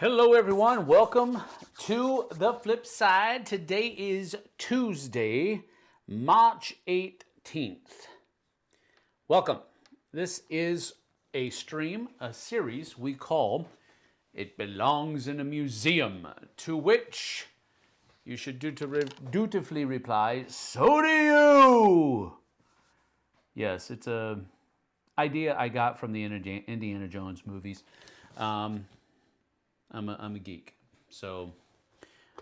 Hello everyone, welcome to the Flipside. Today is Tuesday, March 18th. Welcome. This is a stream, a series we call It Belongs in a Museum, to which you should dutifully reply, so do you! Yes, it's a idea I got from the Indiana Jones movies. I'm a geek. So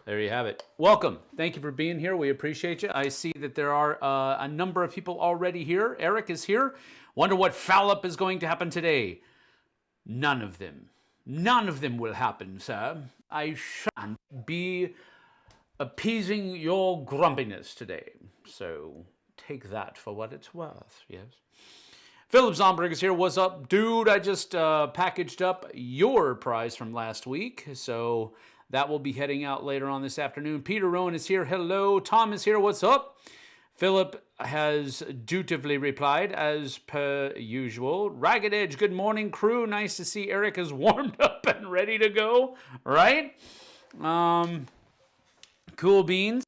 there you have it. Welcome. Thank you for being here. We appreciate you. I see that there are a number of people already here. Eric is here. Wonder what foul up is going to happen today. None of them. None of them will happen, sir. I shan't be appeasing your grumpiness today. So take that for what it's worth, yes? Philip Zomberg is here. What's up, dude? I just packaged up your prize from last week, so that will be heading out later on this afternoon. Peter Rowan is here. Hello. Tom is here. What's up? Philip has dutifully replied, as per usual. Ragged Edge, good morning, crew. Nice to see Eric is warmed up and ready to go, right? Cool beans.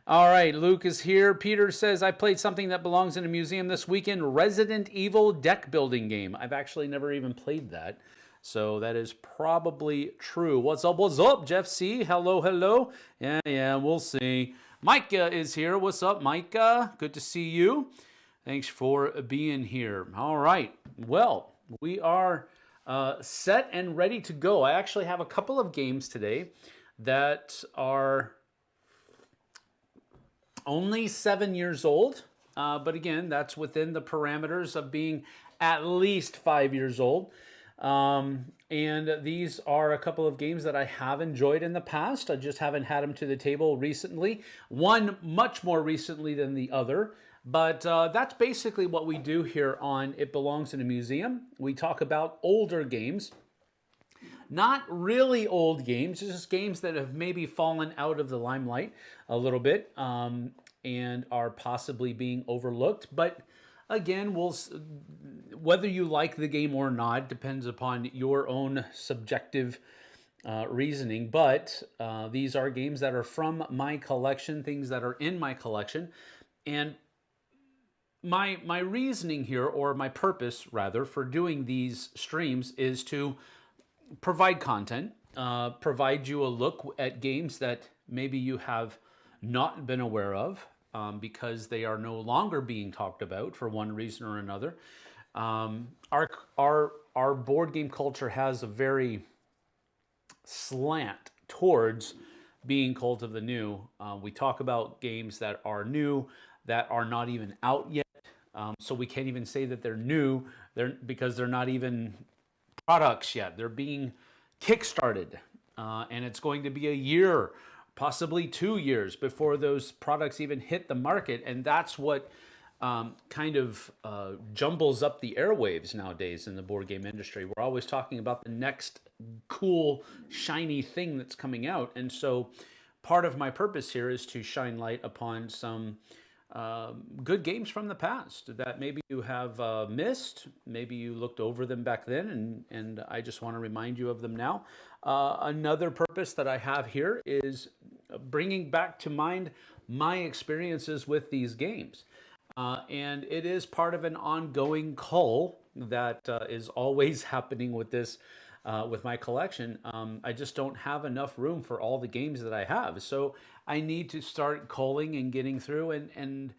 All right, Luke is here. Peter says, I played something that belongs in a museum this weekend, Resident Evil deck building game. I've actually never even played that, so that is probably true. What's up, Jeff C? Hello, hello. Yeah, we'll see. Micah is here. What's up, Micah? Good to see you. Thanks for being here. All right, well, we are set and ready to go. I actually have a couple of games today that are only 7 years old, but again, that's within the parameters of being at least 5 years old. And these are a couple of games that I have enjoyed in the past. I just haven't had them to the table recently. One much more recently than the other, but that's basically what we do here on It Belongs in a Museum. We talk about older games. Not really old games, just games that have maybe fallen out of the limelight a little bit and are possibly being overlooked. But again, whether you like the game or not depends upon your own subjective reasoning. But these are games that are from my collection, things that are in my collection. And my reasoning here, or my purpose rather, for doing these streams is to provide content, provide you a look at games that maybe you have not been aware of because they are no longer being talked about for one reason or another. Our board game culture has a very slant towards being cult of the new. We talk about games that are new, that are not even out yet. So we can't even say that they're new because they're not even products yet. They're being kickstarted, and it's going to be a year, possibly 2 years before those products even hit the market. And that's what kind of jumbles up the airwaves nowadays in the board game industry. We're always talking about the next cool, shiny thing that's coming out. And so part of my purpose here is to shine light upon some good games from the past that maybe you have missed, maybe you looked over them back then, and I just want to remind you of them now. Another purpose that I have here is bringing back to mind my experiences with these games. And it is part of an ongoing cull that is always happening with this, with my collection. I just don't have enough room for all the games that I have. So I need to start culling and getting through and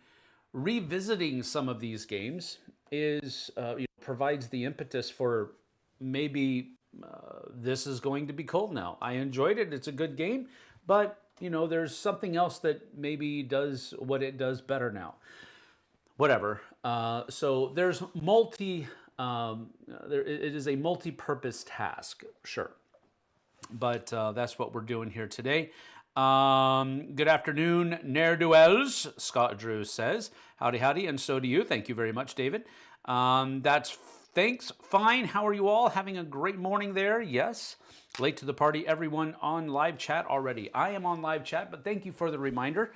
revisiting some of these games provides the impetus for maybe this is going to be cold now. I enjoyed it. It's a good game, but there's something else that maybe does what it does better now. Whatever. So there's it is a multi-purpose task, sure. But that's what we're doing here today. Good afternoon, ne'er-do-wells, Scott Drew says. Howdy, howdy, and so do you. Thank you very much, David. Thanks. Fine. How are you all? Having a great morning there? Yes. Late to the party, everyone on live chat already. I am on live chat, but thank you for the reminder,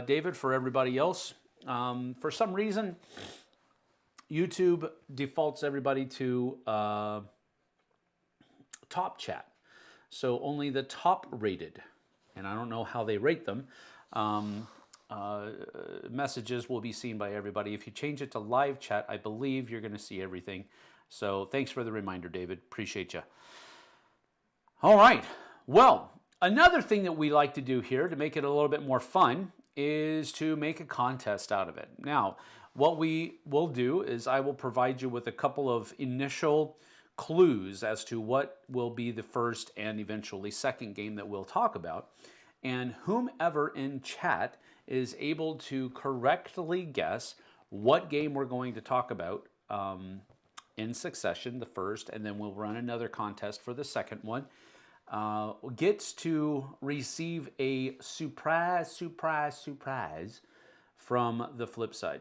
David, for everybody else. For some reason, YouTube defaults everybody to top chat. So only the top rated, and I don't know how they rate them, messages will be seen by everybody. If you change it to live chat, I believe you're going to see everything. So thanks for the reminder, David. Appreciate you. All right. Well, another thing that we like to do here to make it a little bit more fun is to make a contest out of it. Now, what we will do is I will provide you with a couple of initial clues as to what will be the first and eventually second game that we'll talk about. And whomever in chat is able to correctly guess what game we're going to talk about in succession, the first, and then we'll run another contest for the second one, gets to receive a surprise from the Flipside.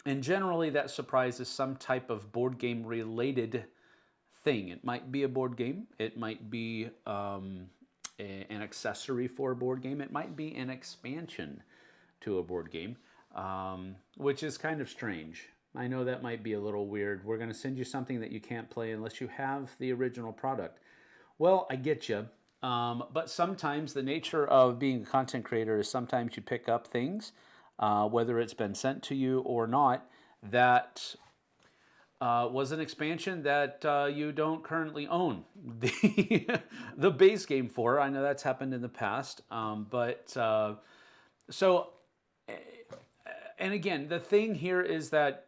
And generally that surprise is some type of board game related thing. It might be a board game. It might be an accessory for a board game. It might be an expansion to a board game, which is kind of strange. I know that might be a little weird. We're going to send you something that you can't play unless you have the original product. Well, I get you. But sometimes the nature of being a content creator is sometimes you pick up things, whether it's been sent to you or not, that was an expansion that you don't currently own the base game for. I know that's happened in the past. So, and again, the thing here is that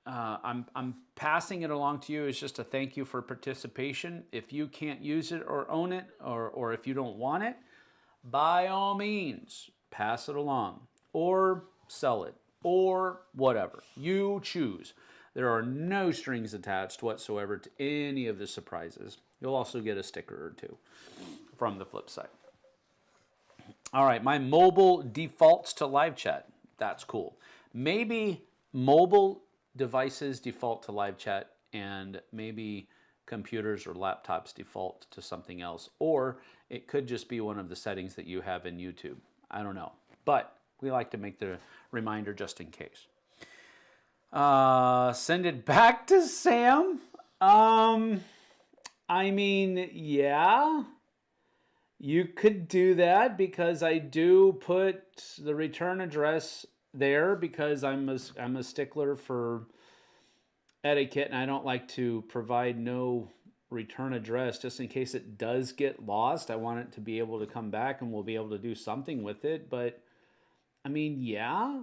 I'm passing it along to you as just a thank you for participation. If you can't use it or own it, or if you don't want it, by all means, pass it along or sell it or whatever. You choose. There are no strings attached whatsoever to any of the surprises. You'll also get a sticker or two from the Flipside. All right, my mobile defaults to live chat. That's cool. Maybe mobile devices default to live chat, and maybe computers or laptops default to something else, or it could just be one of the settings that you have in YouTube. I don't know, but we like to make the reminder just in case. Send it back to Sam. I mean, yeah, you could do that, because I do put the return address there because I'm a stickler for etiquette, and I don't like to provide no return address just in case it does get lost. I want it to be able to come back and we'll be able to do something with it. But I mean, yeah,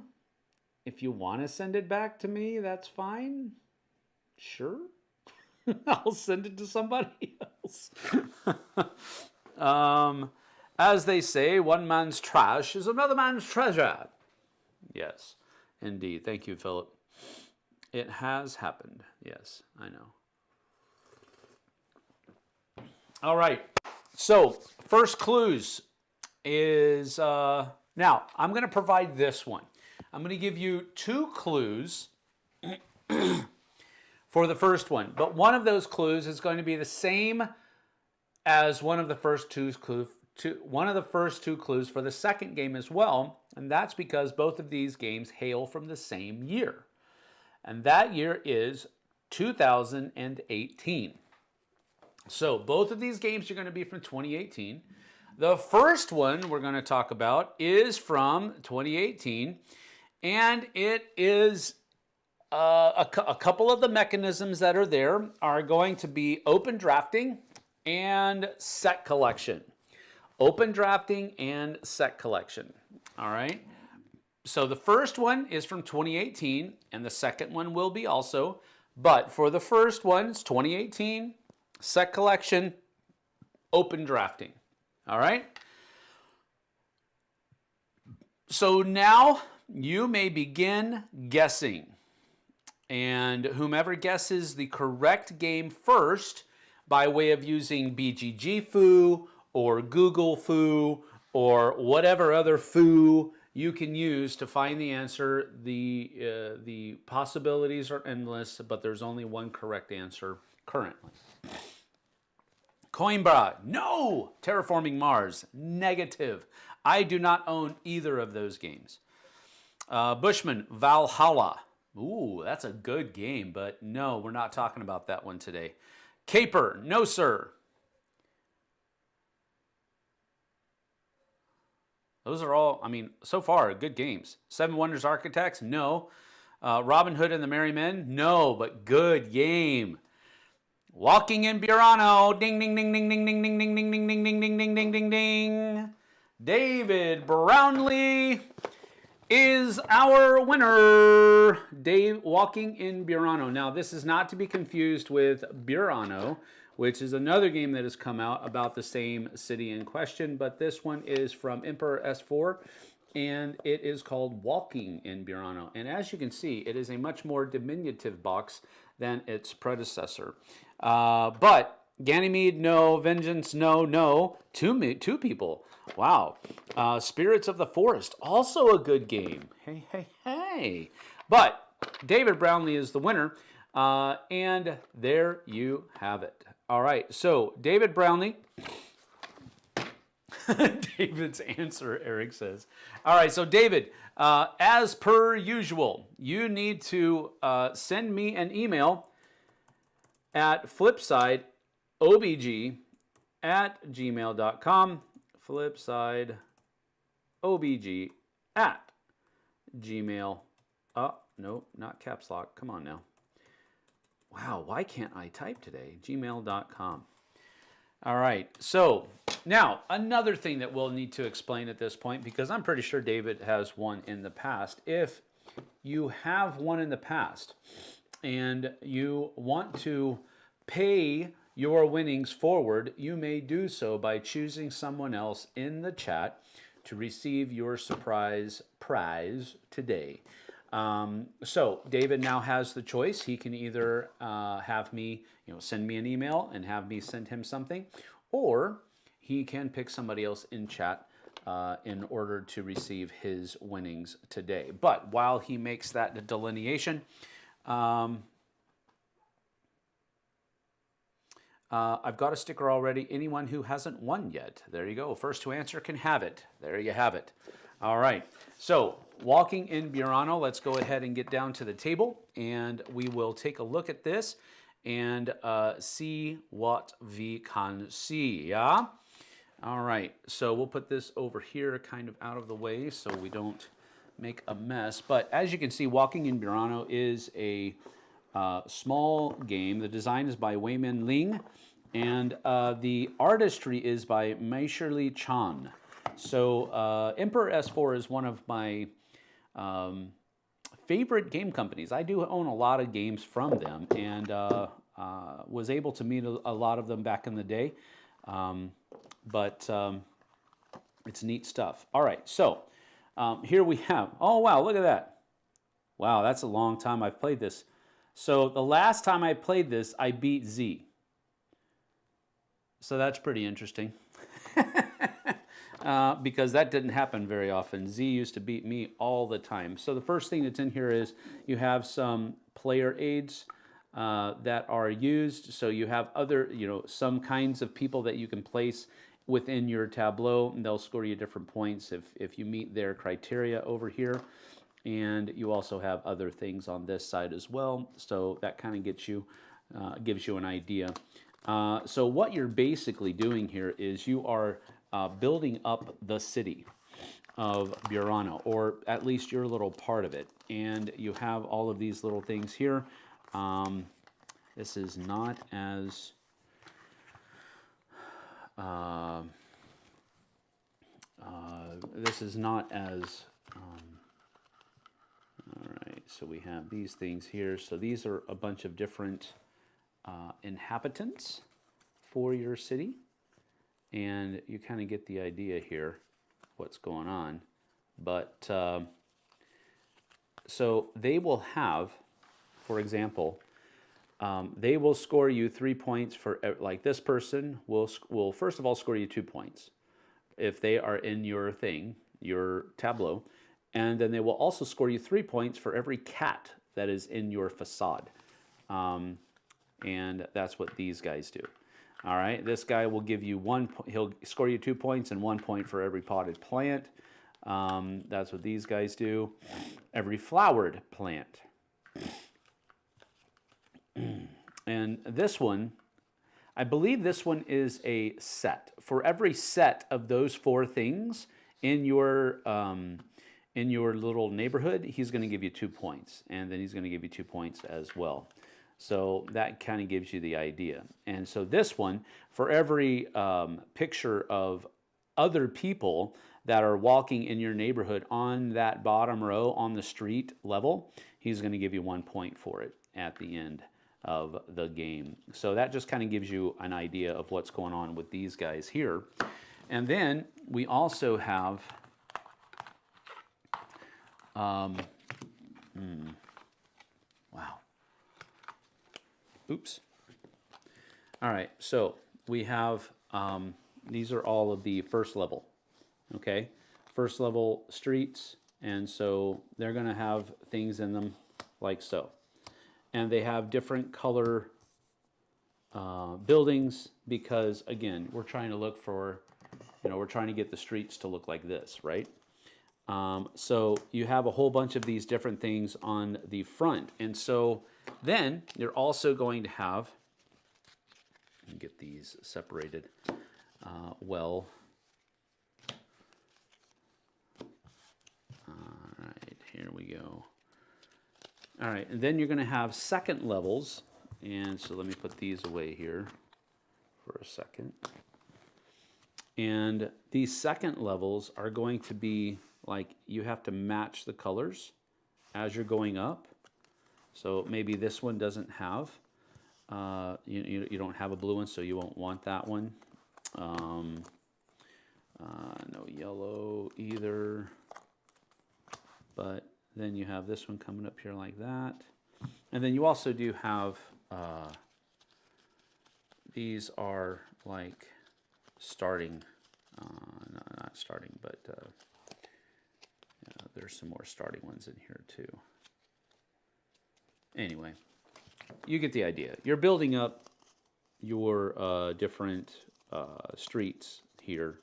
if you want to send it back to me, that's fine. Sure. I'll send it to somebody else. As they say, one man's trash is another man's treasure. Yes, indeed. Thank you, Philip. It has happened. Yes, I know. All right. So, first clues is, now, I'm going to provide this one. I'm going to give you 2 clues for the first one. But one of those clues is going to be the same as one of the first 2 clues. One of the first 2 clues for the second game as well, and that's because both of these games hail from the same year. And that year is 2018. So both of these games are going to be from 2018. The first one we're going to talk about is from 2018, and it is a couple of the mechanisms that are there are going to be open drafting and set collection. Open drafting and set collection. All right. So the first one is from 2018, and the second one will be also. But for the first one, it's 2018, set collection, open drafting. All right. So now you may begin guessing. And whomever guesses the correct game first, by way of using BGG Foo, or Google Foo, or whatever other foo you can use to find the answer. The possibilities are endless, but there's only one correct answer currently. Coimbra, no. Terraforming Mars, negative. I do not own either of those games. Bushman, Valhalla. Ooh, that's a good game, but no, we're not talking about that one today. Caper, no sir. Those are all, I mean, so far, good games. Seven Wonders Architects, no. Robin Hood and the Merry Men, no, but good game. Walking in Burano, ding, ding, ding, ding, ding, ding, ding, ding, ding, ding, ding, ding, ding, ding, ding, ding, ding. David Brownlee is our winner. Dave, Walking in Burano. Now, this is not to be confused with Burano, which is another game that has come out about the same city in question, but this one is from Emperor S4, and it is called Walking in Burano. And as you can see, it is a much more diminutive box than its predecessor. But Ganymede, no. Vengeance, no, no. Two people. Wow. Spirits of the Forest, also a good game. Hey, hey, hey. But David Brownlee is the winner, and there you have it. All right, so David Brownlee. David's answer, Eric says. All right, so David, as per usual, you need to send me an email at flipsideobg@gmail.com. flipsideobg@gmail. No, not caps lock. Come on now. Wow, why can't I type today? gmail.com. All right, so now another thing that we'll need to explain at this point, because I'm pretty sure David has won in the past. If you have won in the past and you want to pay your winnings forward, you may do so by choosing someone else in the chat to receive your surprise prize today. So David now has the choice. He can either have me, send me an email and have me send him something, or he can pick somebody else in chat in order to receive his winnings today. But while he makes that delineation, I've got a sticker already. Anyone who hasn't won yet, there you go. First to answer can have it. There you have it. All right. So Walking in Burano, let's go ahead and get down to the table, and we will take a look at this and see what we can see. Yeah? All right. So we'll put this over here kind of out of the way so we don't make a mess. But as you can see, Walking in Burano is a small game. The design is by Weimin Ling, and the artistry is by Meisherli Chan. So Emperor S4 is one of my favorite game companies. I do own a lot of games from them, and was able to meet a lot of them back in the day. But it's neat stuff. All right, so here we have, oh wow, look at that. Wow, that's a long time I've played this. So the last time I played this, I beat Z. So that's pretty interesting. Because that didn't happen very often. Z used to beat me all the time. So the first thing that's in here is you have some player aids that are used. So you have other, some kinds of people that you can place within your tableau, and they'll score you different points if you meet their criteria over here. And you also have other things on this side as well. So that kind of gets you, gives you an idea. So what you're basically doing here is you are building up the city of Burano, or at least your little part of it. And you have all of these little things here. This is not as all right, so we have these things here. So these are a bunch of different inhabitants for your city. And you kind of get the idea here, what's going on. But so they will have, for example, they will score you 3 points for, like this person will first of all score you 2 points if they are in your thing, your tableau. And then they will also score you 3 points for every cat that is in your facade. And that's what these guys do. All right, this guy will give you he'll score you 2 points and 1 point for every potted plant. That's what these guys do. Every flowered plant. And this one, I believe this one is a set. For every set of those 4 things, in your little neighborhood, he's going to give you 2 points, and then he's going to give you 2 points as well. So that kind of gives you the idea. And so this one, for every picture of other people that are walking in your neighborhood on that bottom row on the street level, he's going to give you 1 point for it at the end of the game. So that just kind of gives you an idea of what's going on with these guys here. And then we also have wow. Oops. All right, so we have, these are all of the first level, okay? First level streets, and so they're gonna have things in them like so. And they have different color buildings because, again, we're trying to look for, we're trying to get the streets to look like this, right? So you have a whole bunch of these different things on the front. And so then you're also going to have, get these separated well. All right, here we go. All right, and then you're going to have second levels. And so let me put these away here for a second. And these second levels are going to be like you have to match the colors as you're going up. So maybe this one doesn't have, you don't have a blue one, so you won't want that one. No yellow either. But then you have this one coming up here like that. And then you also do have, these are like starting, not starting, but there's some more starting ones in here too. Anyway, you get the idea. You're building up your different streets here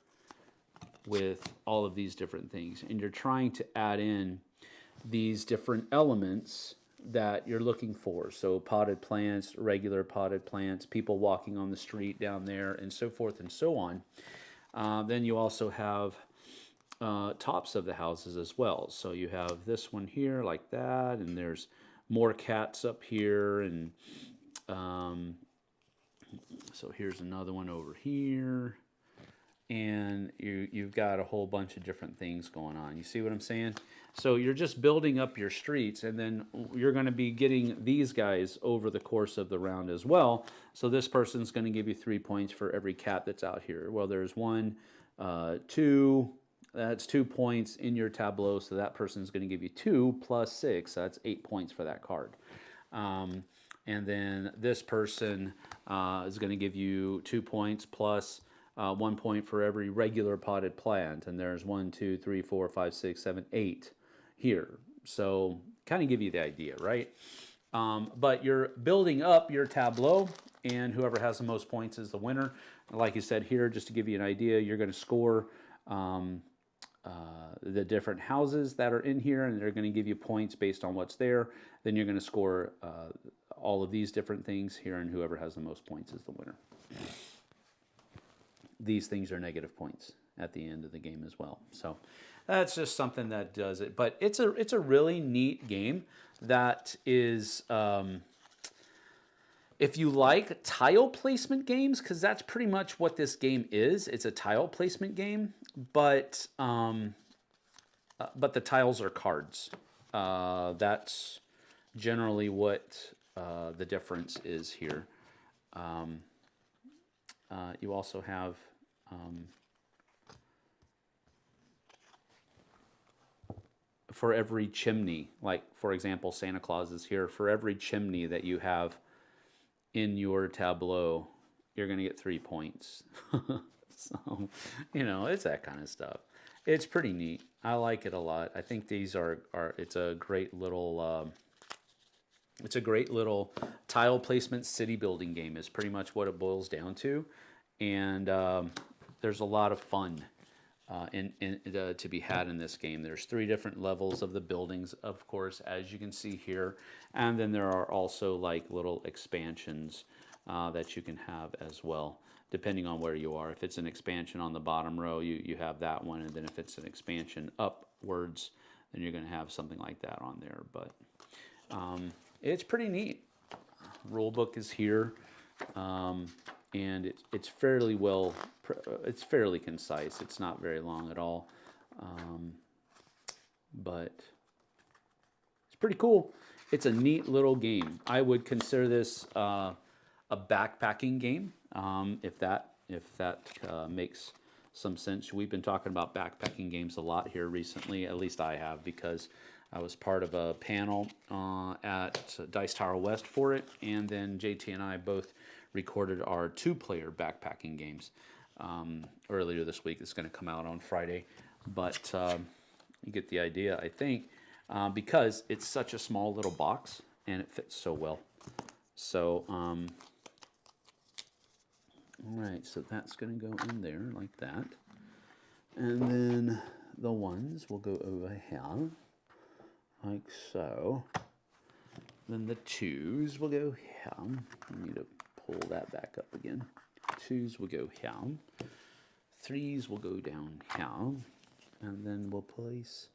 with all of these different things, and you're trying to add in these different elements that you're looking for. So potted plants, regular potted plants, people walking on the street down there, and so forth and so on. Then you also have tops of the houses as well. So you have this one here like that, and there's more cats up here, and so here's another one over here, and you've got a whole bunch of different things going on. You see what I'm saying? So you're just building up your streets, and then you're going to be getting these guys over the course of the round as well. So this person's going to give you 3 points for every cat that's out here. Well, there's 1, 2, that's 2 points in your tableau, so that person's going to give you 2 plus 6, so that's 8 points for that card. And then this person is going to give you 2 points plus 1 point for every regular potted plant, and there's 1, 2, 3, 4, 5, 6, 7, 8 here. So kind of give you the idea, right? But you're building up your tableau, and whoever has the most points is the winner. Like you said here, just to give you an idea, you're going to score the different houses that are in here, and they're going to give you points based on what's there. Then you're going to score all of these different things here, and whoever has the most points is the winner. These things are negative points at the end of the game as well. So that's just something that does it. But it's a really neat game that is, if you like tile placement games, because that's pretty much what this game is. It's a tile placement game, but the tiles are cards. That's generally what the difference is here. You also have for every chimney, like for example, Santa Claus is here. For every chimney that you have in your tableau, you're going to get 3 points. So, it's that kind of stuff. It's pretty neat. I like it a lot. I think these it's a great little tile placement city building game is pretty much what it boils down to. And there's a lot of fun to be had in this game. There's 3 different levels of the buildings, of course, as you can see here. And then there are also like little expansions that you can have as well depending on where you are. If it's an expansion on the bottom row, you have that one, and then if it's an expansion upwards, then you're going to have something like that on there. But it's pretty neat. Rule book is here, and it's fairly well, it's fairly concise. It's not very long at all, but it's pretty cool. It's a neat little game. I would consider this a backpacking game, if that makes some sense. We've been talking about backpacking games a lot here recently. At least I have, because I was part of a panel at Dice Tower West for it, and then JT and I both recorded our 2-player backpacking games earlier this week. It's going to come out on Friday, but you get the idea, I think, because it's such a small little box and it fits so well. So, all right, so that's going to go in there like that, and then the ones will go over here, like so. Then the 2s will go here. I need to pull that back up again. 2s will go here. 3s will go down here. And then we'll place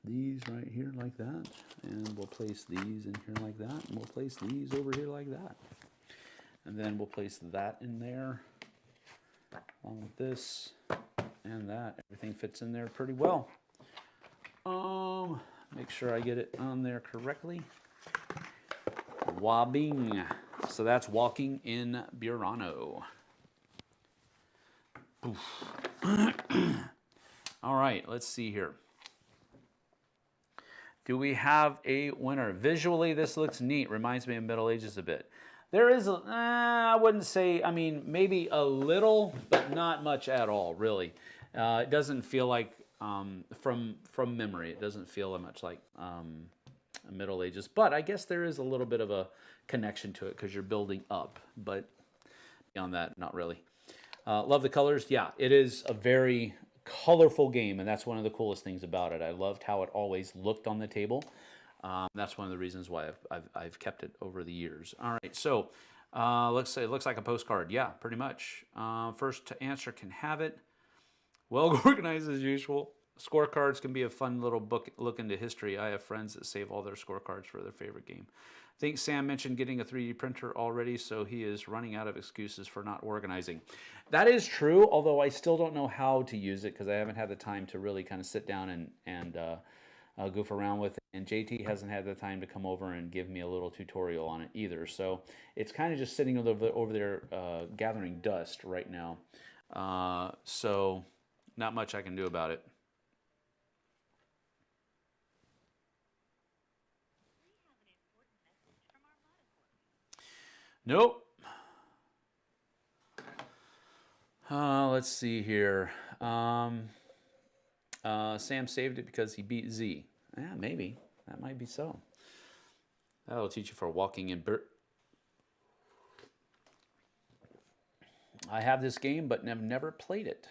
these right here like that. And we'll place these in here like that. And we'll place these over here like that. And then we'll place that in there, along with this and that. Everything fits in there pretty well. Make sure I get it on there correctly. Wobbing. So that's Walking in Burano. All right, let's see here. Do we have a winner? Visually, this looks neat. Reminds me of Middle Ages a bit. There is, I wouldn't say, I mean, maybe a little, but not much at all, really. It doesn't feel like, from memory, it doesn't feel much like Middle Ages. But I guess there is a little bit of a connection to it because you're building up. But beyond that, not really. Love the colors. Yeah, it is a very colorful game, and that's one of the coolest things about it. I loved how it always looked on the table. That's one of the reasons why I've kept it over the years. All right, so let's say it looks like a postcard. Yeah, pretty much. First to answer can have it. Well organized as usual. Scorecards can be a fun little book look into history. I have friends that save all their scorecards for their favorite game. I think Sam mentioned getting a 3D printer already, so he is running out of excuses for not organizing. That is true, although I still don't know how to use it because I haven't had the time to really kind of sit down and goof around with it. And JT hasn't had the time to come over and give me a little tutorial on it either. So it's kind of just sitting over there gathering dust right now. So not much I can do about it. Nope. Let's see here. Sam saved it because he beat Z. Yeah, maybe. That might be so. That'll teach you for walking in I have this game, but have never played it.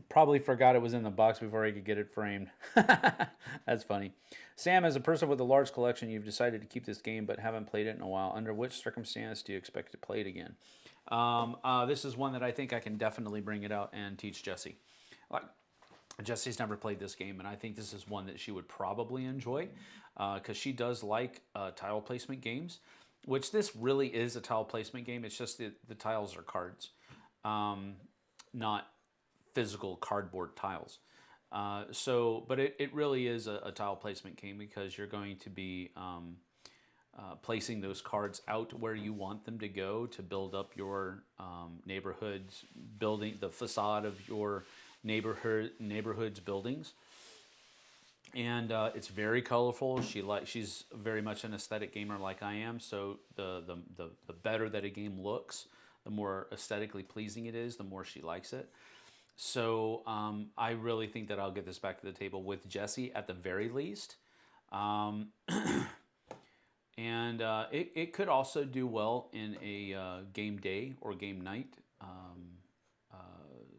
Probably forgot it was in the box before I could get it framed. That's funny. Sam, as a person with a large collection, you've decided to keep this game but haven't played it in a while. Under which circumstance do you expect to play it again? This is one that I think I can definitely bring it out and teach Jessie. Like, Jessie's never played this game, and I think this is one that she would probably enjoy because she does like tile placement games, which this really is a tile placement game. It's just that the tiles are cards, not physical cardboard tiles. But it really is a tile placement game because you're going to be placing those cards out where you want them to go to build up your neighborhood's building, the facade of your neighborhood's buildings. And it's very colorful. She's very much an aesthetic gamer like I am. So the better that a game looks, the more aesthetically pleasing it is, the more she likes it. So I really think that I'll get this back to the table with Jessie at the very least. And it could also do well in a game day or game night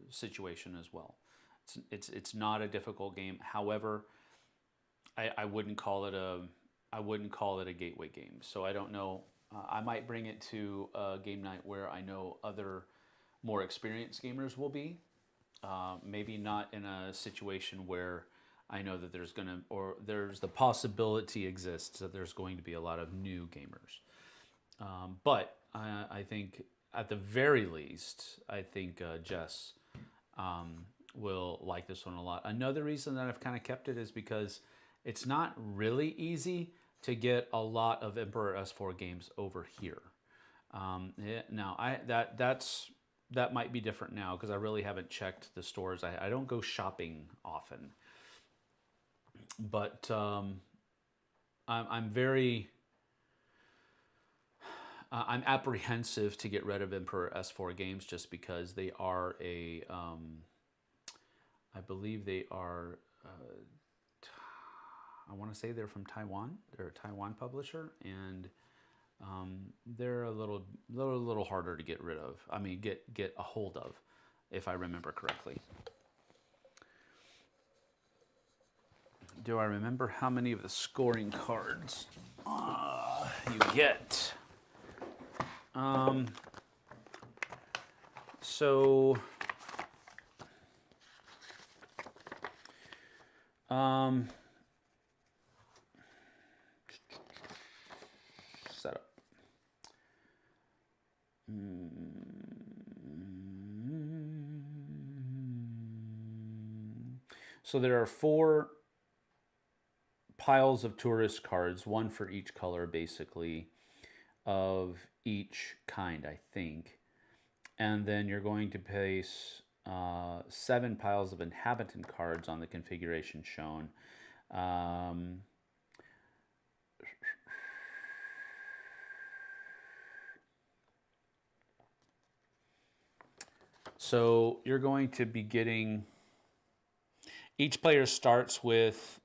situation as well. It's not a difficult game. However, I wouldn't call it a I wouldn't call it a gateway game. So I don't know. I might bring it to a game night where I know other more experienced gamers will be. Maybe not in a situation where I know that there's the possibility exists that there's going to be a lot of new gamers. But I think at the very least, I think Jess will like this one a lot. Another reason that I've kind of kept it is because it's not really easy to get a lot of Emperor S4 games over here. Now, that might be different now because I really haven't checked the stores. I don't go shopping often, but I'm apprehensive to get rid of Emperor S4 games just because they are I believe they are. I want to say they're from Taiwan. They're a Taiwan publisher, and they're a little harder to get rid of. I mean, get a hold of, if I remember correctly. Do I remember how many of the scoring cards you get? So. Setup. So there are 4 piles of tourist cards, 1 for each color, basically, of each kind, I think. And then you're going to place 7 piles of inhabitant cards on the configuration shown. So you're going to be getting, each player starts with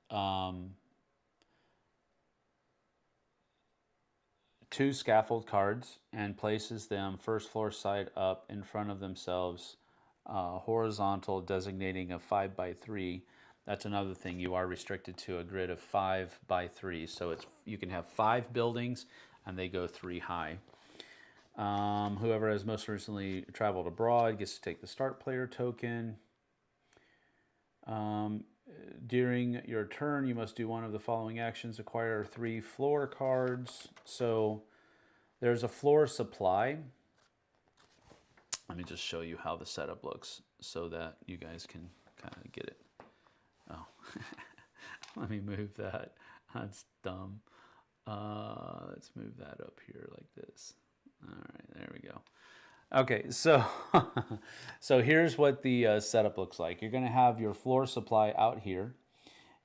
2 scaffold cards and places them first floor side up in front of themselves, horizontal, designating a 5x3. That's another thing. You are restricted to a grid of 5x3. So you can have 5 buildings and they go 3 high. Whoever has most recently traveled abroad gets to take the start player token. During your turn, you must do one of the following actions. Acquire 3 floor cards. So there's a floor supply. Let me just show you how the setup looks so that you guys can kind of get it. Oh, let me move that. That's dumb. Let's move that up here like this. All right, there we go. Okay, so so here's what the setup looks like. You're going to have your floor supply out here,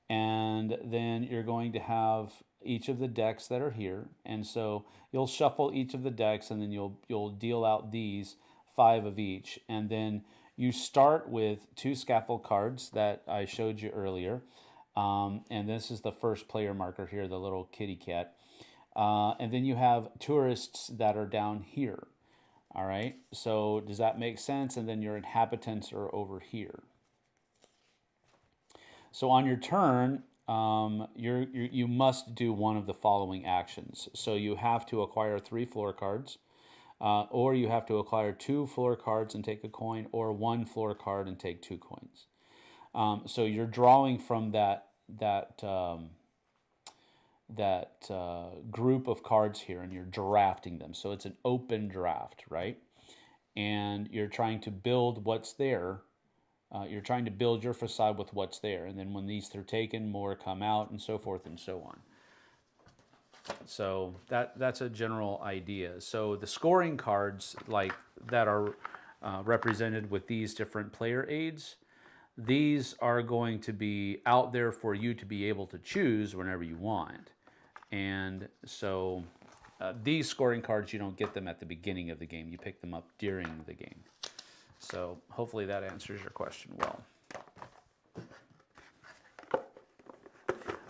and then you're going to have each of the decks that are here. And so you'll shuffle each of the decks, and then you'll deal out these 5 of each. And then you start with 2 scaffold cards that I showed you earlier. And this is the first player marker here, the little kitty cat. And then you have tourists that are down here. All right, so does that make sense? And then your inhabitants are over here. So on your turn, you must do one of the following actions. So you have to acquire 3 floor cards, or you have to acquire 2 floor cards and take a coin, or 1 floor card and take 2 coins. So you're drawing from that group of cards here, and you're drafting them. So it's an open draft, right? And you're trying to build what's there. You're trying to build your facade with what's there. And then when these are taken, more come out, and so forth and so on. So that's a general idea. So the scoring cards like that are represented with these different player aids, these are going to be out there for you to be able to choose whenever you want. And so these scoring cards, you don't get them at the beginning of the game. You pick them up during the game. So hopefully that answers your question well.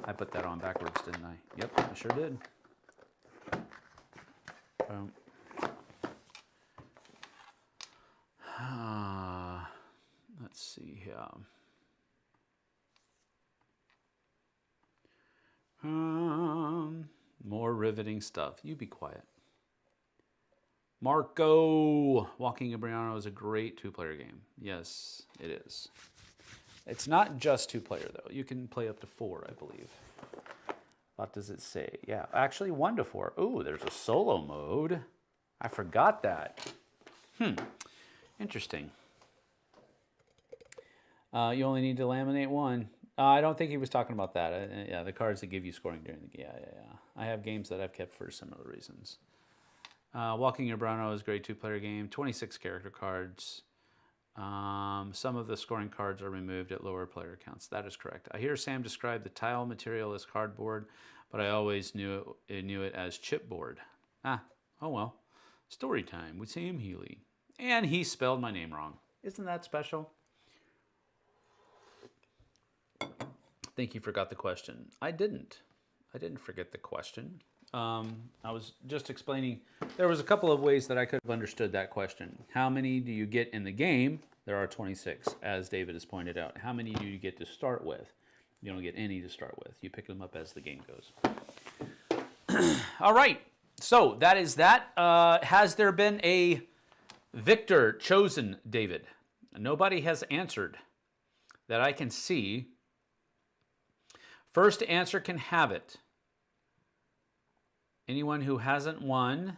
I put that on backwards, didn't I? Yep, I sure did. Let's see here. riveting stuff. You be quiet. Marco, Walking in Burano is a great two-player game. Yes, it is. It's not just two-player, though. You can play up to 4, I believe. What does it say? Yeah, actually 1 to 4. Ooh, there's a solo mode. I forgot that. Interesting. You only need to laminate 1. I don't think he was talking about that. Yeah, the cards that give you scoring during the game. Yeah. I have games that I've kept for similar reasons. Walking in Burano is a great two-player game. 26 character cards. Some of the scoring cards are removed at lower player counts. That is correct. I hear Sam describe the tile material as cardboard, but I always knew it as chipboard. Oh well. Story time with Sam Healy. And he spelled my name wrong. Isn't that special? I think you forgot the question. I didn't forget the question. I was just explaining, there was a couple of ways that I could have understood that question. How many do you get in the game? There are 26, as David has pointed out. How many do you get to start with? You don't get any to start with. You pick them up as the game goes. All right, so that is that. Has there been a victor chosen, David? Nobody has answered that I can see. First answer can have it. Anyone who hasn't won,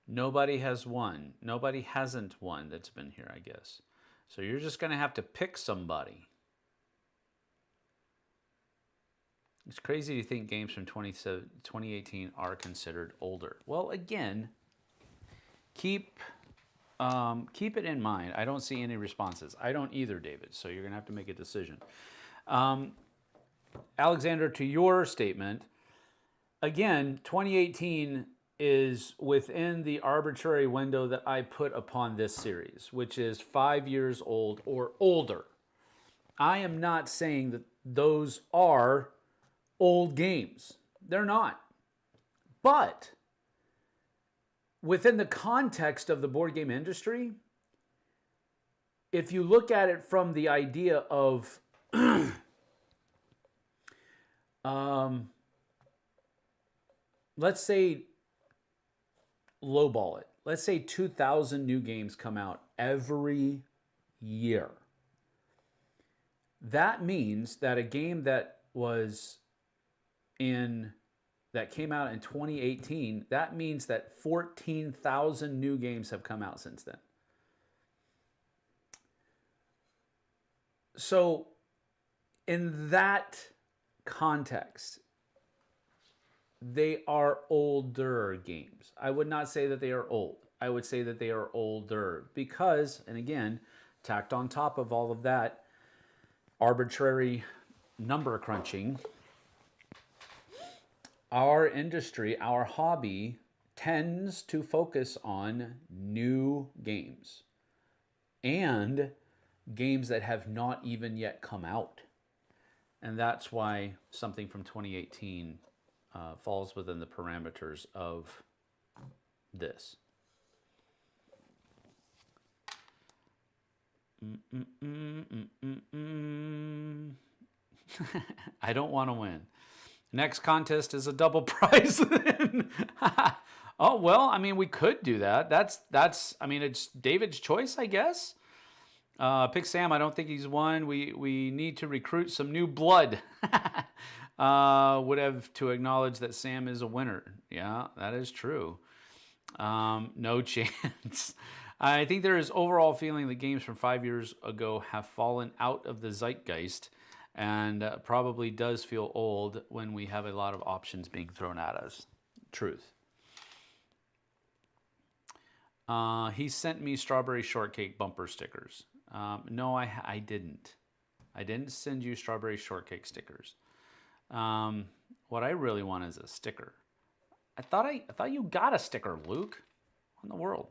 nobody has won. Nobody hasn't won that's been here, I guess. So you're just going to have to pick somebody. It's crazy to think games from 2018 are considered older. Well, again, keep it in mind. I don't see any responses. I don't either, David, so you're going to have to make a decision. Alexander, to your statement, again, 2018 is within the arbitrary window that I put upon this series, which is 5 years old or older. I am not saying that those are old games. They're not. But within the context of the board game industry, if you look at it from the idea of let's say lowball it. Let's say 2,000 new games come out every year. That means that a game that came out in 2018, that means that 14,000 new games have come out since then. So in that context, they are older games. I would not say that they are old. I would say that they are older because, and again, tacked on top of all of that arbitrary number crunching, our industry, our hobby, tends to focus on new games and games that have not even yet come out. And that's why something from 2018 falls within the parameters of this. I don't want to win. Next contest is a double prize. Oh, well, I mean, we could do that. That's. I mean, it's David's choice, I guess. Pick Sam. I don't think he's won. We need to recruit some new blood. Would have to acknowledge that Sam is a winner. Yeah, that is true. No chance. I think there is overall feeling that games from 5 years ago have fallen out of the zeitgeist and probably does feel old when we have a lot of options being thrown at us. Truth. He sent me strawberry shortcake bumper stickers. No, I didn't. I didn't send you strawberry shortcake stickers. What I really want is a sticker. I thought you got a sticker, Luke. What in the world?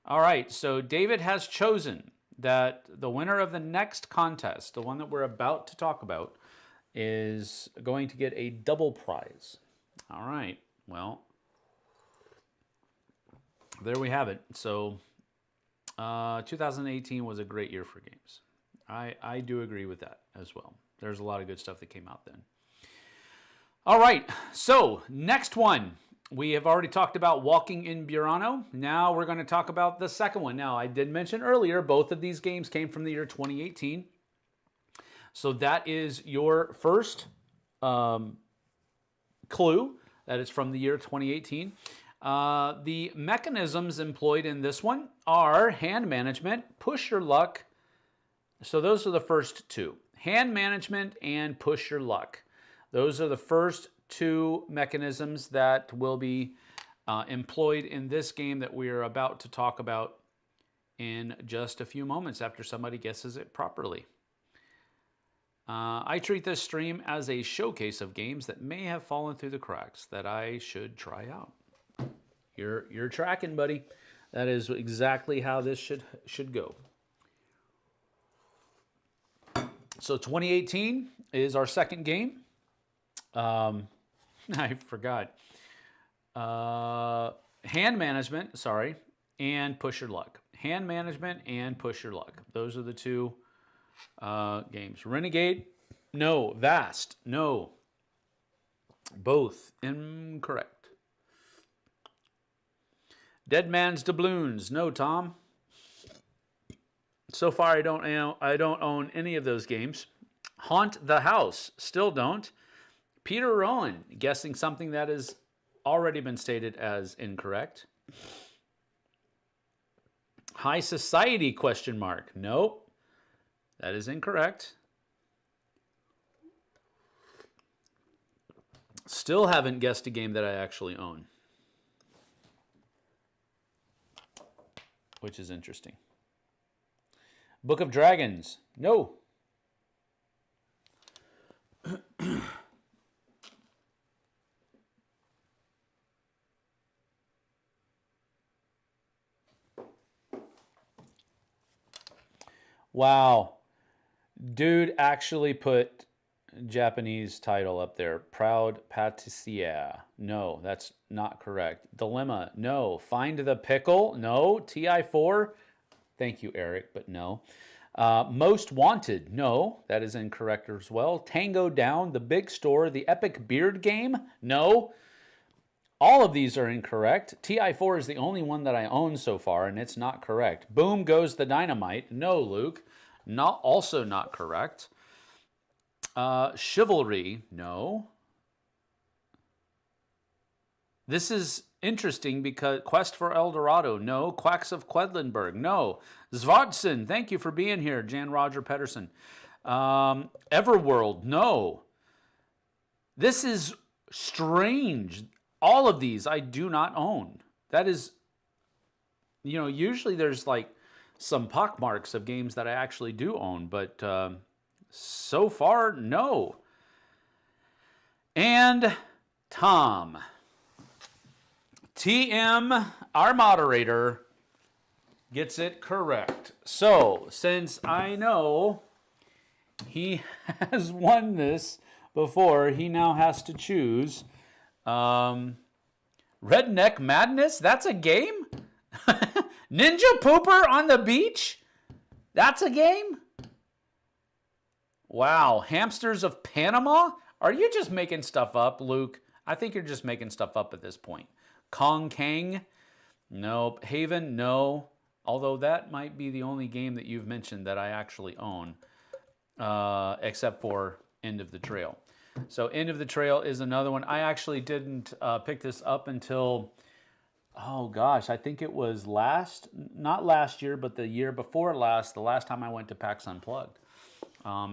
All right, so David has chosen that the winner of the next contest, the one that we're about to talk about, is going to get a double prize. All right, well, there we have it. So 2018 was a great year for games. I do agree with that as well. There's a lot of good stuff that came out then. All right, so next one. We have already talked about Walking in Burano. Now we're going to talk about the second one. Now, I did mention earlier, both of these games came from the year 2018. So that is your first clue, that it's from the year 2018. The mechanisms employed in this one are hand management, push your luck. So those are the first two. Hand management and push your luck. Those are the first two mechanisms that will be employed in this game that we are about to talk about in just a few moments after somebody guesses it properly. I treat this stream as a showcase of games that may have fallen through the cracks that I should try out. You're tracking, buddy. That is exactly how this should go. So 2018 is our second game. I forgot. Hand management, sorry, and push your luck. Hand management and push your luck. Those are the two games. Renegade, no. Vast, no. Both incorrect. Dead Man's Doubloons, no, Tom. So far, I don't own any of those games. Haunt the House, still don't. Peter Rowan, guessing something that has already been stated as incorrect. High Society, question mark. Nope. That is incorrect. Still haven't guessed a game that I actually own, which is interesting. Book of Dragons. No. Wow. Dude actually put Japanese title up there. Proud Patissier. No, that's not correct. Dilemma. No. Find the Pickle. No. TI4. Thank you, Eric, but no. Most Wanted. No, that is incorrect as well. Tango Down. The Big Store. The Epic Beard Game. No. All of these are incorrect. TI4 is the only one that I own so far, and it's not correct. Boom Goes the Dynamite. No, Luke. Also not correct. Chivalry. No. This is interesting because Quest for El Dorado. No. Quacks of Quedlinburg. No. Zvodson. Thank you for being here, Jan Roger Pedersen. Everworld. No. This is strange. All of these I do not own. That is, usually there's like some pockmarks of games that I actually do own, but so far, no. And Tom. TM, our moderator, gets it correct. So, since I know he has won this before, he now has to choose Redneck Madness? That's a game? Ninja Pooper on the Beach? That's a game? Wow. Hamsters of Panama? Are you just making stuff up, Luke? I think you're just making stuff up at this point. Kong Kang? Nope. Haven? No. Although that might be the only game that you've mentioned that I actually own, except for End of the Trail. So End of the Trail is another one. I actually didn't pick this up until, oh gosh, I think it was not last year, but the year before last, the last time I went to PAX Unplugged,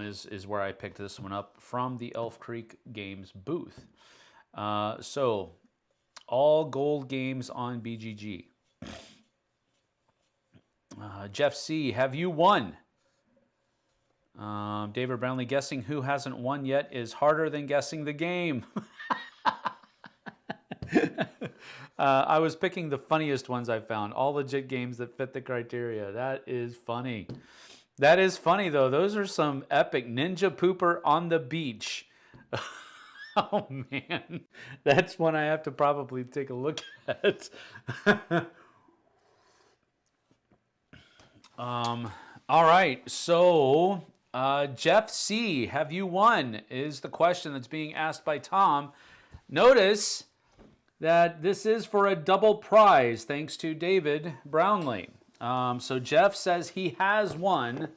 is where I picked this one up from the Elf Creek Games booth. So all gold games on BGG. Jeff C., have you won? David Brownlee, guessing who hasn't won yet is harder than guessing the game. I was picking the funniest ones I found. All legit games that fit the criteria. That is funny. That is funny, though. Those are some epic. Ninja Pooper on the Beach. Oh, man. That's one I have to probably take a look at. All right, so Jeff C, have you won? Is the question that's being asked by Tom. Notice that this is for a double prize, thanks to David Brownlee. So Jeff says he has won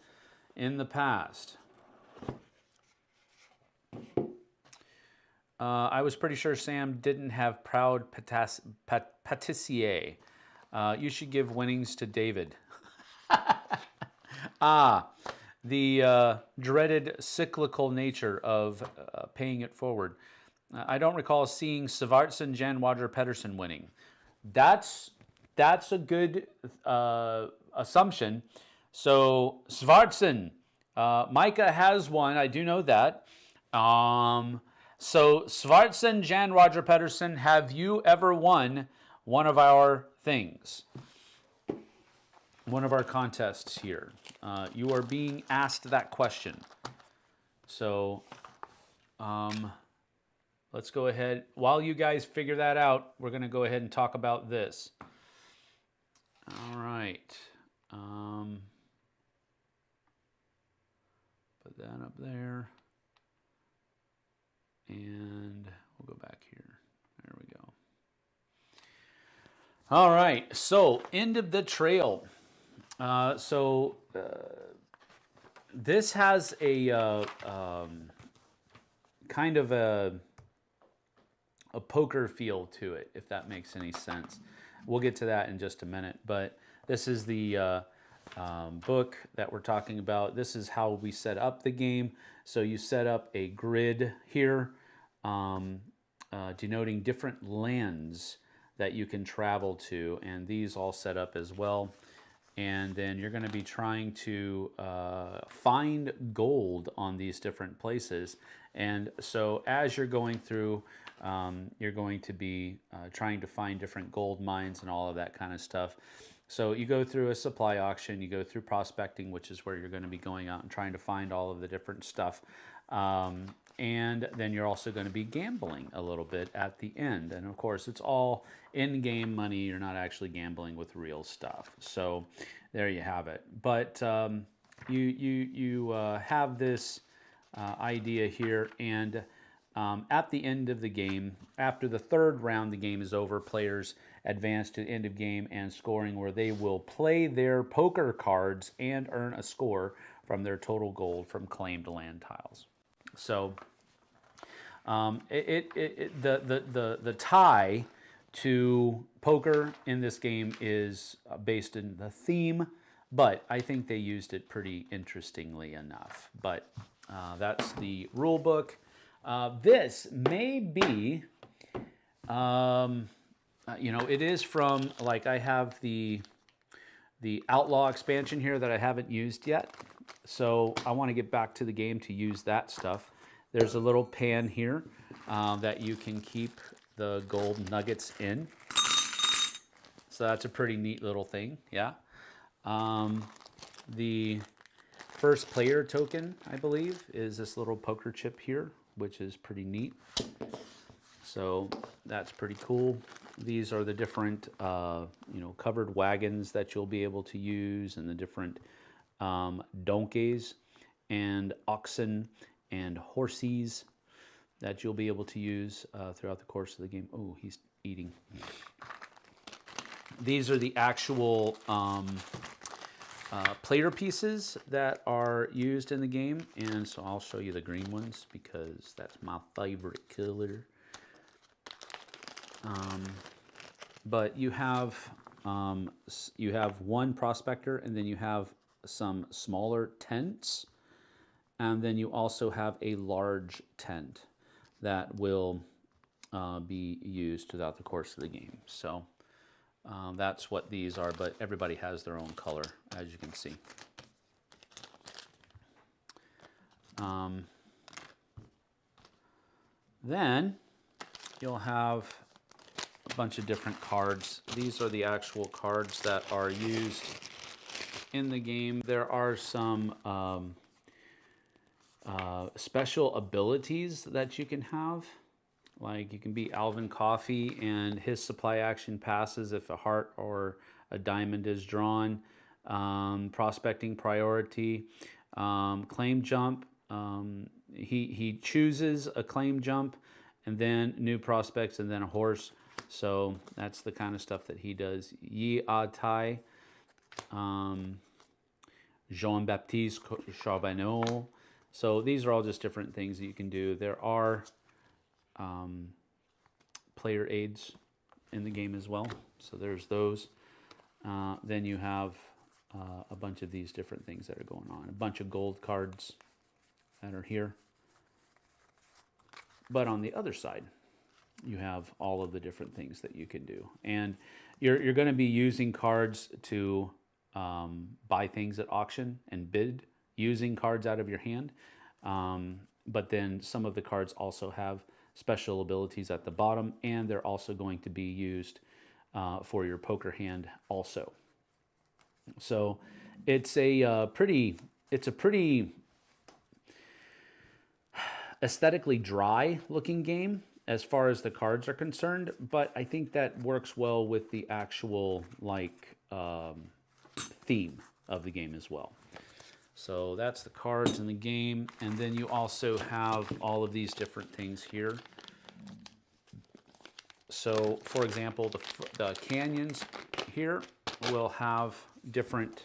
in the past. I was pretty sure Sam didn't have proud patissier. You should give winnings to David. The dreaded cyclical nature of paying it forward. I don't recall seeing Svartsen Jan Roger Pedersen winning. That's a good assumption. So Svartsen, Micah has won. I do know that. So Svartsen Jan Roger Pedersen, have you ever won one of our things? One of our contests here. You are being asked that question. So let's go ahead. While you guys figure that out, we're going to go ahead and talk about this. All right. Put that up there. And we'll go back here. There we go. All right. So, end of the trail. This has a kind of a poker feel to it, if that makes any sense. We'll get to that in just a minute, but this is the book that we're talking about. This is how we set up the game. So you set up a grid here, denoting different lands that you can travel to, and these all set up as well. And then you're going to be trying to find gold on these different places. And so as you're going through, you're going to be trying to find different gold mines and all of that kind of stuff. So you go through a supply auction, you go through prospecting, which is where you're going to be going out and trying to find all of the different stuff. And then you're also going to be gambling a little bit at the end. And of course, it's all in-game money. You're not actually gambling with real stuff. So there you have it. But you have this idea here. And at the end of the game, after the third round, the game is over. Players advance to the end of game and scoring, where they will play their poker cards and earn a score from their total gold from claimed land tiles. So the tie to poker in this game is based in the theme, but I think they used it pretty interestingly enough. But that's the rule book. This may be, it is from, like, I have the Outlaw expansion here that I haven't used yet. So I want to get back to the game to use that stuff. There's a little pan here that you can keep the gold nuggets in. So that's a pretty neat little thing, yeah. The first player token, I believe, is this little poker chip here, which is pretty neat. So that's pretty cool. These are the different, covered wagons that you'll be able to use, and the different donkeys and oxen and horses that you'll be able to use throughout the course of the game. Oh, he's eating. These are the actual player pieces that are used in the game, and so I'll show you the green ones because that's my favorite color. But you have one prospector, and then you have some smaller tents, and then you also have a large tent that will be used throughout the course of the game. So that's what these are, but everybody has their own color, as you can see. Then you'll have a bunch of different cards. These are the actual cards that are used in the game. There are some special abilities that you can have. Like, you can be Alvin Coffee, and his supply action passes if a heart or a diamond is drawn. prospecting priority, claim jump. He chooses a claim jump, and then new prospects, and then a horse. So that's the kind of stuff that he does. Yi A Tai, Jean-Baptiste Charbonneau. So these are all just different things that you can do. There are player aids in the game as well. So there's those. Then you have a bunch of these different things that are going on. A bunch of gold cards that are here. But on the other side, you have all of the different things that you can do. And you're going to be using cards to buy things at auction and bid using cards out of your hand. But then some of the cards also have special abilities at the bottom, and they're also going to be used for your poker hand also. So it's a pretty aesthetically dry looking game as far as the cards are concerned, but I think that works well with the actual theme of the game as well. So that's the cards in the game, and then you also have all of these different things here. So for example, the canyons here will have different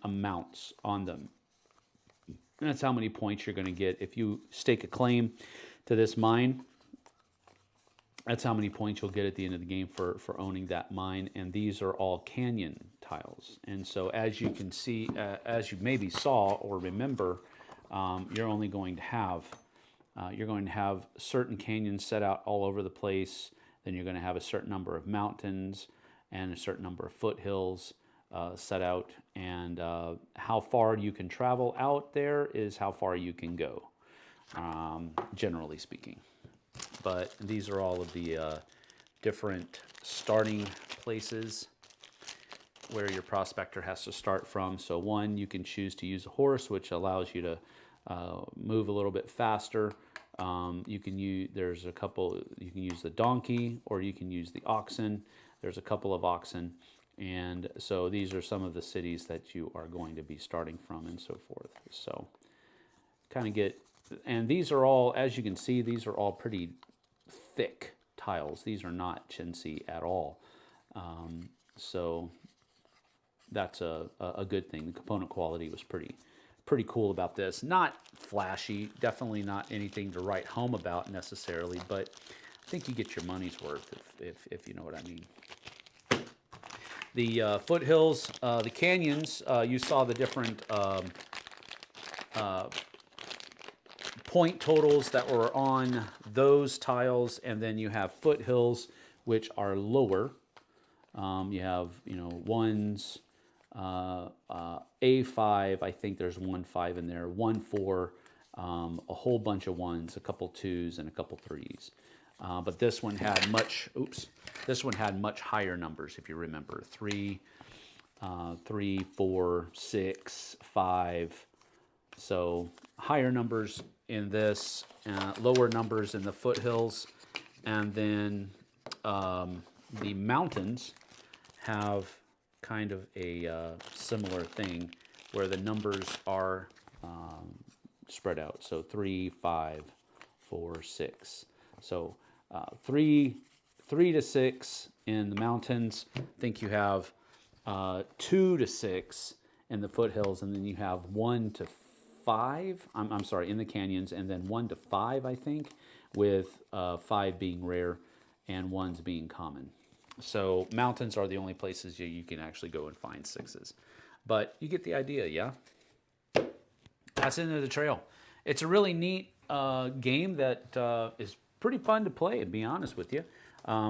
amounts on them. And that's how many points you're going to get. If you stake a claim to this mine, that's how many points you'll get at the end of the game for owning that mine. And these are all canyon tiles. And so as you can see, as you maybe saw or remember, you're only going to have certain canyons set out all over the place. Then you're going to have a certain number of mountains and a certain number of foothills set out, and how far you can travel out there is how far you can go, generally speaking. But these are all of the different starting places where your prospector has to start from. So one, you can choose to use a horse, which allows you to move a little bit faster. You can use the donkey, or you can use the oxen. There's a couple of oxen. And so these are some of the cities that you are going to be starting from, and so forth. So kind of and these are all, as you can see, these are all pretty thick tiles. These are not chintzy at all. So that's a good thing. The component quality was pretty cool about this. Not flashy, definitely not anything to write home about necessarily, but I think you get your money's worth if you know what I mean. The foothills, the canyons, you saw the different point totals that were on those tiles, and then you have foothills, which are lower. You have, ones, A5, I think there's 1-5 in there, 1-4, a whole bunch of ones, a couple twos, and a couple threes. But this one had much higher numbers, if you remember. 3, 4, 6, 5. So higher numbers in this, lower numbers in the foothills. And then the mountains have kind of a similar thing where the numbers are spread out. So 3, 5, 4, 6. So 3 to 6 in the mountains. I think you have 2 to 6 in the foothills, and then you have 1 to 5. I'm sorry, in the canyons, and then 1 to 5, I think, with 5 being rare and 1s being common. So mountains are the only places you can actually go and find 6s. But you get the idea, yeah? That's Into the Trail. It's a really neat game that is pretty fun to play, to be honest with you.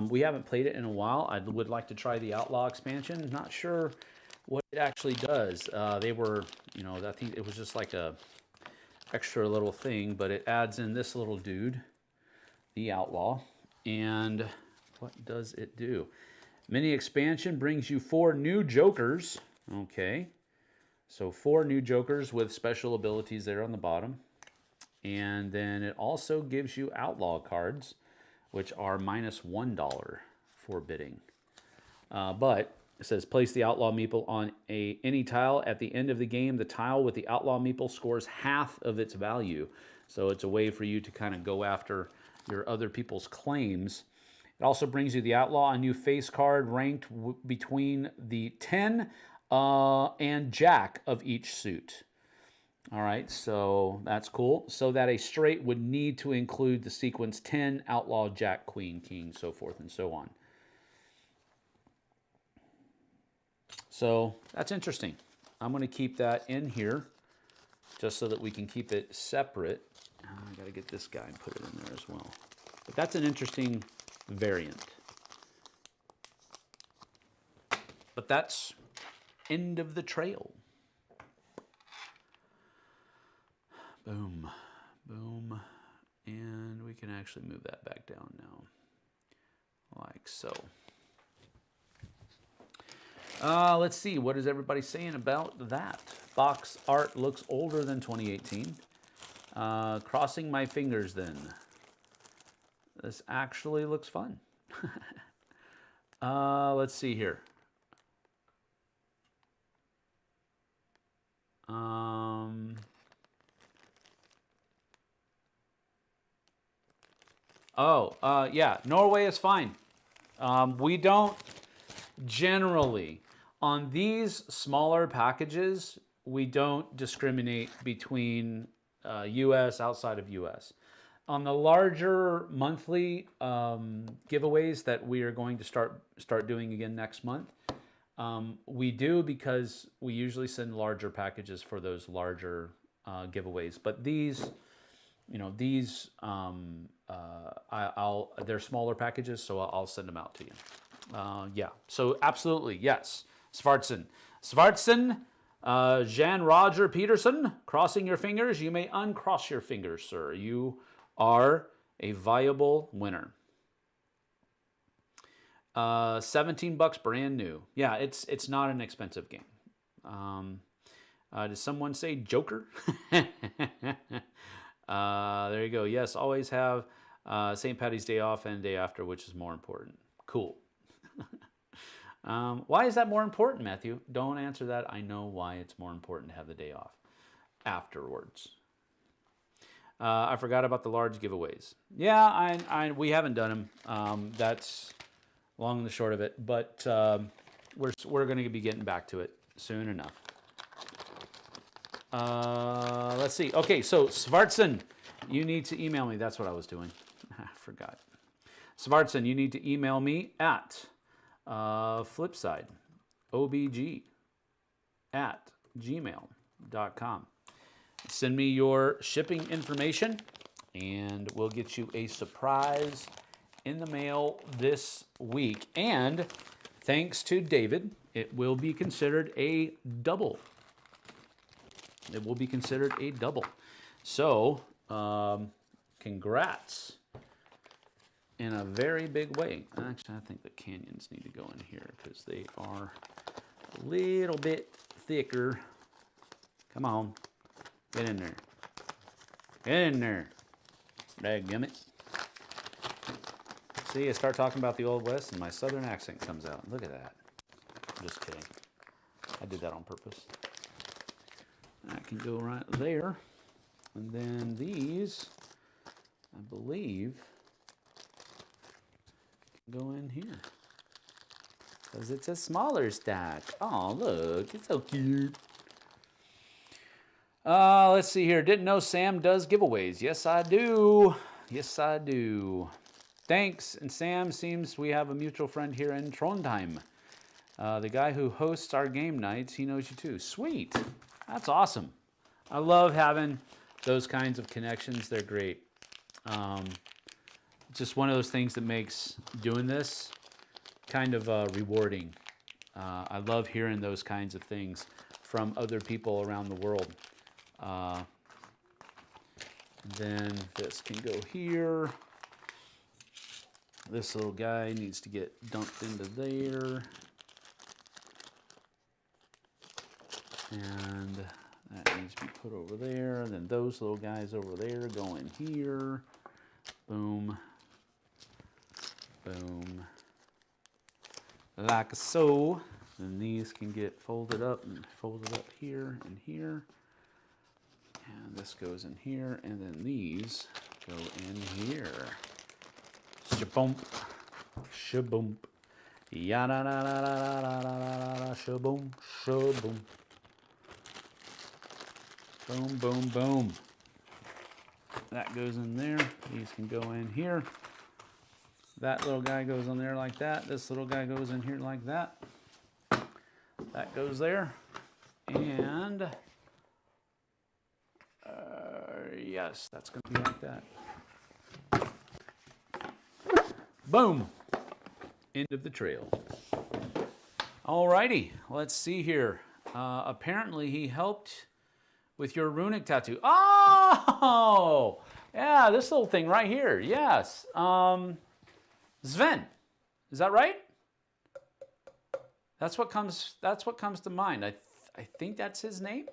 We haven't played it in a while. I would like to try the Outlaw expansion. Not sure what it actually does. They were, I think it was just like a extra little thing, but it adds in this little dude, the Outlaw. And what does it do? Mini expansion brings you 4 new Jokers. Okay. So 4 new Jokers with special abilities there on the bottom. And then it also gives you Outlaw cards, which are -$1 for bidding. But It says place the outlaw meeple on any tile. At the end of the game, the tile with the outlaw meeple scores half of its value. So it's a way for you to kind of go after your other people's claims. It also brings you the outlaw, a new face card ranked between the 10 and jack of each suit. All right, so that's cool. So that a straight would need to include the sequence 10, outlaw, jack, queen, king, so forth and so on. So that's interesting. I'm going to keep that in here just so that we can keep it separate. I got to get this guy and put it in there as well. But that's an interesting variant. But that's end of the trail. Boom, boom. And we can actually move that back down now, like so. Let's see, what is everybody saying about that? Box art looks older than 2018. Crossing my fingers then. This actually looks fun. Let's see here. Yeah, Norway is fine. We don't generally, on these smaller packages, we don't discriminate between US, outside of US. On the larger monthly giveaways that we are going to start doing again next month, we do, because we usually send larger packages for those larger giveaways. But these, you know, these they're smaller packages, so I'll send them out to you. Yeah, so absolutely, yes. Svartsen, Jan Roger Peterson, crossing your fingers. You may uncross your fingers, sir. You are a viable winner. 17 bucks brand new. Yeah, it's not an expensive game. Does someone say Joker? There you go. Yes, always have St. Patty's Day off and day after, which is more important. Cool. Why is that more important, Matthew? Don't answer that. I know why it's more important to have the day off afterwards. I forgot about the large giveaways. Yeah, we haven't done them. That's long and the short of it. But we're going to be getting back to it soon enough. Let's see. Okay, so Svartsen, you need to email me. That's what I was doing. I forgot. Svartsen, you need to email me at Flipside, OBG, at gmail.com. Send me your shipping information, and we'll get you a surprise in the mail this week. And thanks to David, it will be considered a double. It will be considered a double. So, congrats in a very big way. Actually, I think the canyons need to go in here because they are a little bit thicker. Come on. Get in there. Get in there. Dadgummit. See, I start talking about the Old West and my southern accent comes out. Look at that. I'm just kidding. I did that on purpose. That can go right there. And then these, I believe, can go in here. Because it's a smaller stack. Oh, look. It's so cute. Let's see here. Didn't know Sam does giveaways. Yes, I do. Yes, I do. Thanks. And Sam, seems we have a mutual friend here in Trondheim. The guy who hosts our game nights, he knows you too. Sweet. That's awesome. I love having those kinds of connections. They're great. Just one of those things that makes doing this kind of rewarding. I love hearing those kinds of things from other people around the world. Then this can go here. This little guy needs to get dumped into there. And that needs to be put over there. And then those little guys over there go in here. Boom. Boom. Like so. Then these can get folded up and folded up here and here. And this goes in here, and then these go in here. Shaboom, shaboom, yada da da da da da da, shaboom, shaboom, boom, boom, boom. That goes in there. These can go in here. That little guy goes on there like that. This little guy goes in here like that. That goes there. And yes, that's going to be like that. Boom. End of the trail. Alrighty, let's see here. Apparently he helped with your runic tattoo. Oh! Yeah, this little thing right here. Yes. Sven. Is that right? That's what comes to mind. I think that's his name.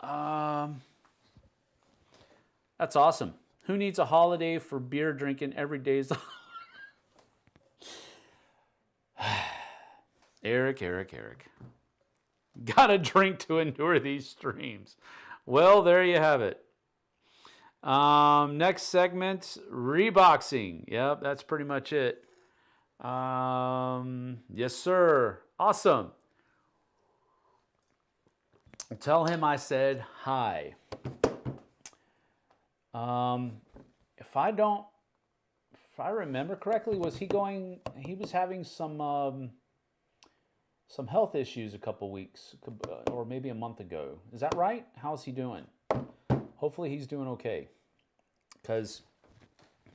That's awesome. Who needs a holiday for beer drinking every day? Eric. Gotta drink to endure these streams. Well, there you have it. Next segment, reboxing. Yep, that's pretty much it. Yes, sir. Awesome. Tell him I said hi. If I remember correctly, he was having some health issues a couple weeks, or maybe a month ago. Is that right? How's he doing? Hopefully he's doing okay. Because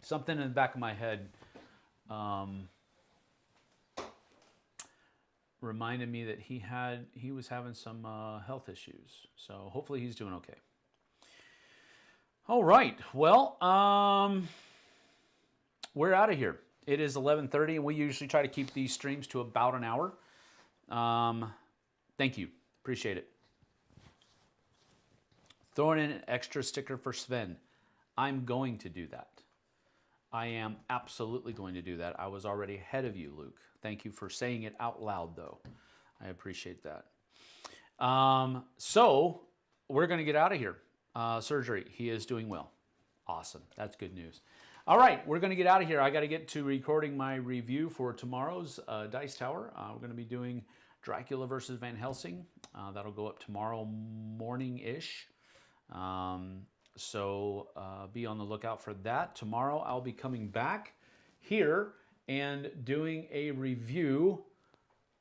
something in the back of my head reminded me that he was having some health issues. So hopefully he's doing okay. All right. Well, we're out of here. It is 11:30, and we usually try to keep these streams to about an hour. Thank you. Appreciate it. Throwing in an extra sticker for Sven. I'm going to do that. I am absolutely going to do that. I was already ahead of you, Luke. Thank you for saying it out loud, though. I appreciate that. So we're going to get out of here. Surgery. He is doing well. Awesome. That's good news. All right, we're going to get out of here. I got to get to recording my review for tomorrow's Dice Tower. We're going to be doing Dracula versus Van Helsing. That'll go up tomorrow morning-ish. So be on the lookout for that. Tomorrow I'll be coming back here and doing a review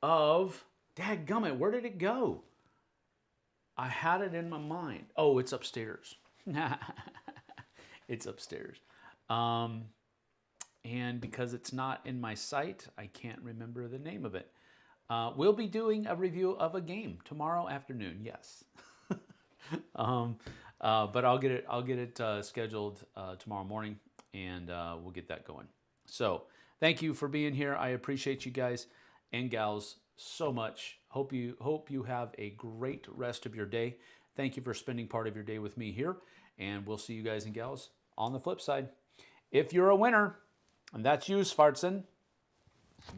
of... Dadgummit, where did it go? I had it in my mind. Oh, it's upstairs. It's upstairs. And because it's not in my sight, I can't remember the name of it. We'll be doing a review of a game tomorrow afternoon. Yes. But I'll get it scheduled tomorrow morning, and we'll get that going. So thank you for being here. I appreciate you guys and gals so much. Hope you have a great rest of your day. Thank you for spending part of your day with me here, and we'll see you guys and gals on the flip side. If you're a winner, and that's you, Svartson,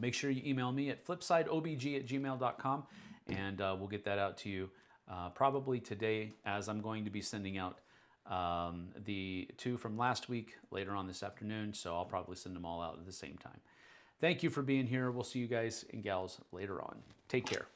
make sure you email me at flipsideobg@gmail.com, and we'll get that out to you probably today, as I'm going to be sending out the 2 from last week later on this afternoon, so I'll probably send them all out at the same time. Thank you for being here. We'll see you guys and gals later on. Take care.